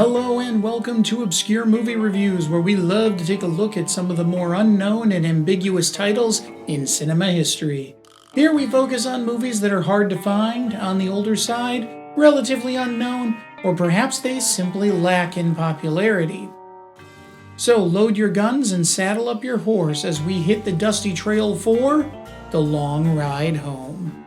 Hello and welcome to Obscure Movie Reviews, where we love to take a look at some of the more unknown and ambiguous titles in cinema history. Here we focus on movies that are hard to find, on the older side, relatively unknown, or perhaps they simply lack in popularity. So load your guns and saddle up your horse as we hit the dusty trail for The Long Ride Home.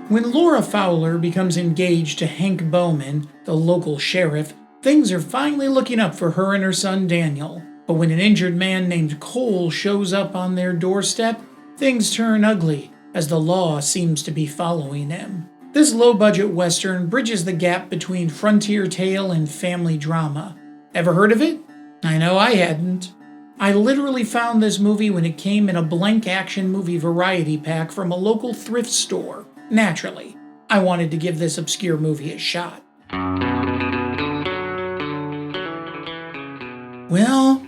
When Laura Fowler becomes engaged to Hank Bowman, the local sheriff, things are finally looking up for her and her son Daniel. But when an injured man named Cole shows up on their doorstep, things turn ugly as the law seems to be following him. This low-budget western bridges the gap between frontier tale and family drama. Ever heard of it? I know I hadn't. I literally found this movie when it came in a blank action movie variety pack from a local thrift store. Naturally, I wanted to give this obscure movie a shot. Well,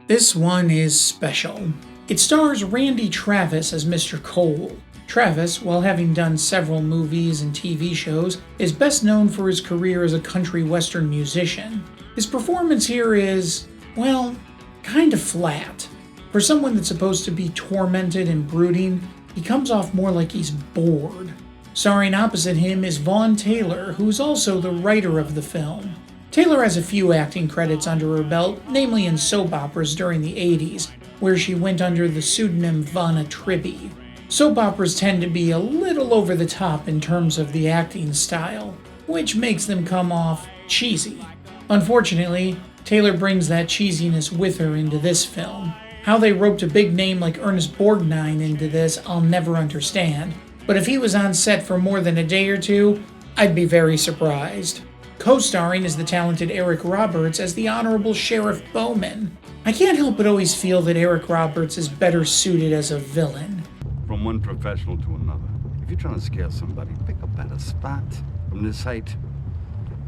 this one is special. It stars Randy Travis as Mr. Cole. Travis, while having done several movies and TV shows, is best known for his career as a country western musician. His performance here is, well, kind of flat. For someone that's supposed to be tormented and brooding, he comes off more like he's bored. Starring opposite him is Vaughn Taylor, who's also the writer of the film. Taylor has a few acting credits under her belt, namely in soap operas during the 80s, where she went under the pseudonym Vonna Tribby. Soap operas tend to be a little over the top in terms of the acting style, which makes them come off cheesy. Unfortunately, Taylor brings that cheesiness with her into this film. How they roped a big name like Ernest Borgnine into this, I'll never understand. But if he was on set for more than a day or two, I'd be very surprised. Co-starring is the talented Eric Roberts as the Honorable Sheriff Bowman. I can't help but always feel that Eric Roberts is better suited as a villain. From one professional to another. If you're trying to scare somebody, pick a better spot. From this height,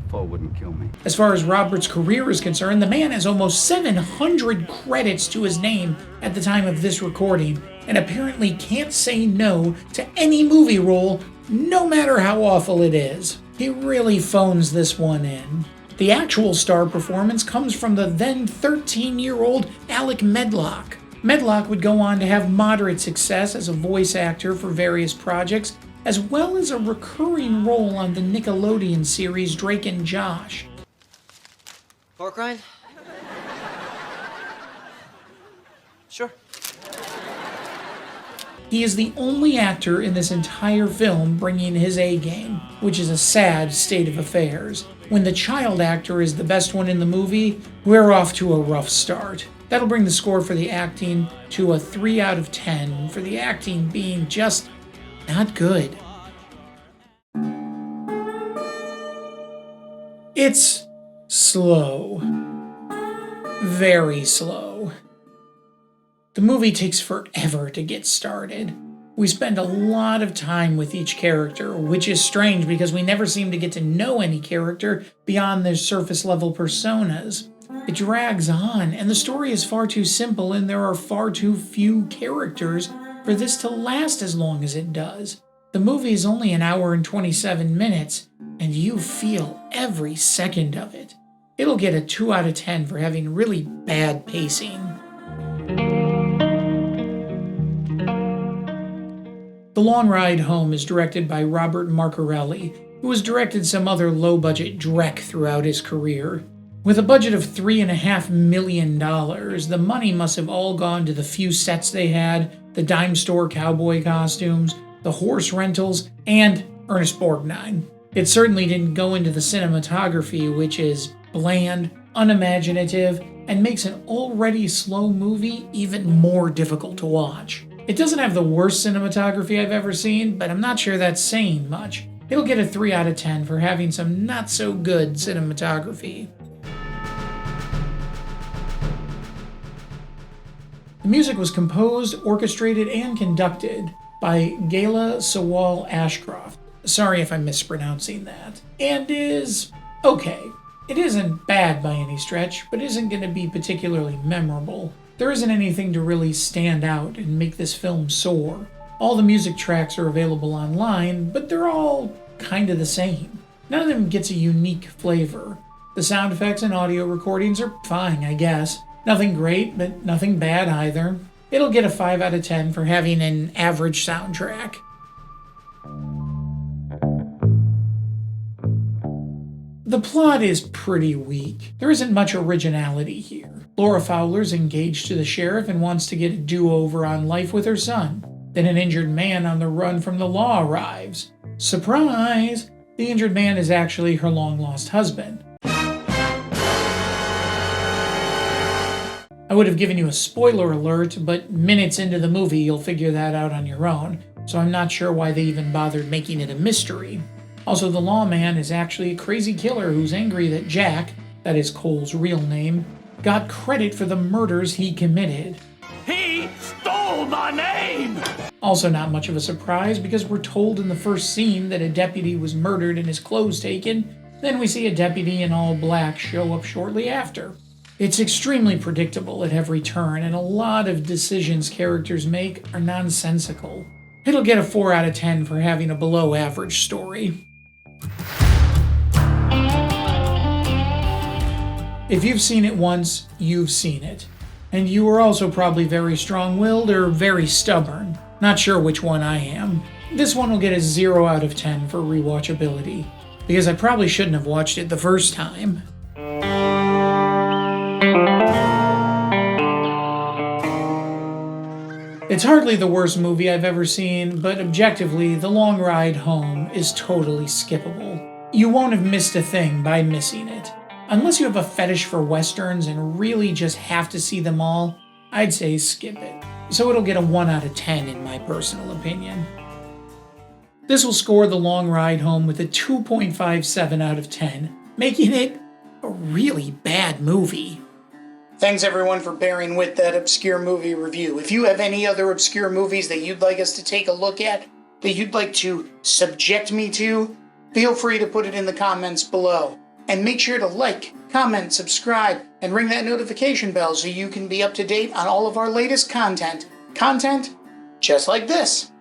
fall wouldn't kill me. As far as Roberts' career is concerned, the man has almost 700 credits to his name at the time of this recording, and apparently can't say no to any movie role, no matter how awful it is. He really phones this one in. The actual star performance comes from the then 13-year-old Alec Medlock. Medlock would go on to have moderate success as a voice actor for various projects, as well as a recurring role on the Nickelodeon series Drake and Josh. Pork rind? Sure. He is the only actor in this entire film bringing his A game, which is a sad state of affairs. When the child actor is the best one in the movie, we're off to a rough start. That'll bring the score for the acting to a 3 out of 10, for the acting being just not good. It's slow. Very slow. The movie takes forever to get started. We spend a lot of time with each character, which is strange because we never seem to get to know any character beyond their surface level personas. It drags on, and the story is far too simple, and there are far too few characters for this to last as long as it does. The movie is only an hour and 27 minutes, and you feel every second of it. It'll get a 2 out of 10 for having really bad pacing. The Long Ride Home is directed by Robert Marcarelli, who has directed some other low-budget dreck throughout his career. With a budget of $3.5 million, the money must have all gone to the few sets they had, the dime store cowboy costumes, the horse rentals, and Ernest Borgnine. It certainly didn't go into the cinematography, which is bland, unimaginative, and makes an already slow movie even more difficult to watch. It doesn't have the worst cinematography I've ever seen, but I'm not sure that's saying much. It'll get a 3 out of 10 for having some not-so-good cinematography. The music was composed, orchestrated, and conducted by Gala Sawal Ashcroft. Sorry if I'm mispronouncing that. And is okay. It isn't bad by any stretch, but isn't going to be particularly memorable. There isn't anything to really stand out and make this film soar. All the music tracks are available online, but they're all kind of the same. None of them gets a unique flavor. The sound effects and audio recordings are fine, I guess. Nothing great, but nothing bad either. It'll get a 5 out of 10 for having an average soundtrack. The plot is pretty weak. There isn't much originality here. Laura Fowler's engaged to the sheriff and wants to get a do-over on life with her son. Then an injured man on the run from the law arrives. Surprise! The injured man is actually her long-lost husband. I would have given you a spoiler alert, but minutes into the movie you'll figure that out on your own, so I'm not sure why they even bothered making it a mystery. Also, the lawman is actually a crazy killer who's angry that Jack, that is Cole's real name, got credit for the murders he committed. He stole my name! Also not much of a surprise because we're told in the first scene that a deputy was murdered and his clothes taken, then we see a deputy in all black show up shortly after. It's extremely predictable at every turn, and a lot of decisions characters make are nonsensical. It'll get a 4 out of 10 for having a below average story. If you've seen it once, you've seen it. And you are also probably very strong-willed or very stubborn. Not sure which one I am. This one will get a 0 out of 10 for rewatchability, because I probably shouldn't have watched it the first time. It's hardly the worst movie I've ever seen, but objectively, The Long Ride Home is totally skippable. You won't have missed a thing by missing it. Unless you have a fetish for westerns and really just have to see them all, I'd say skip it. So it'll get a 1 out of 10 in my personal opinion. This will score The Long Ride Home with a 2.57 out of 10, making it a really bad movie. Thanks everyone for bearing with that obscure movie review. If you have any other obscure movies that you'd like us to take a look at, that you'd like to subject me to, feel free to put it in the comments below. And make sure to like, comment, subscribe, and ring that notification bell so you can be up to date on all of our latest content. Content just like this.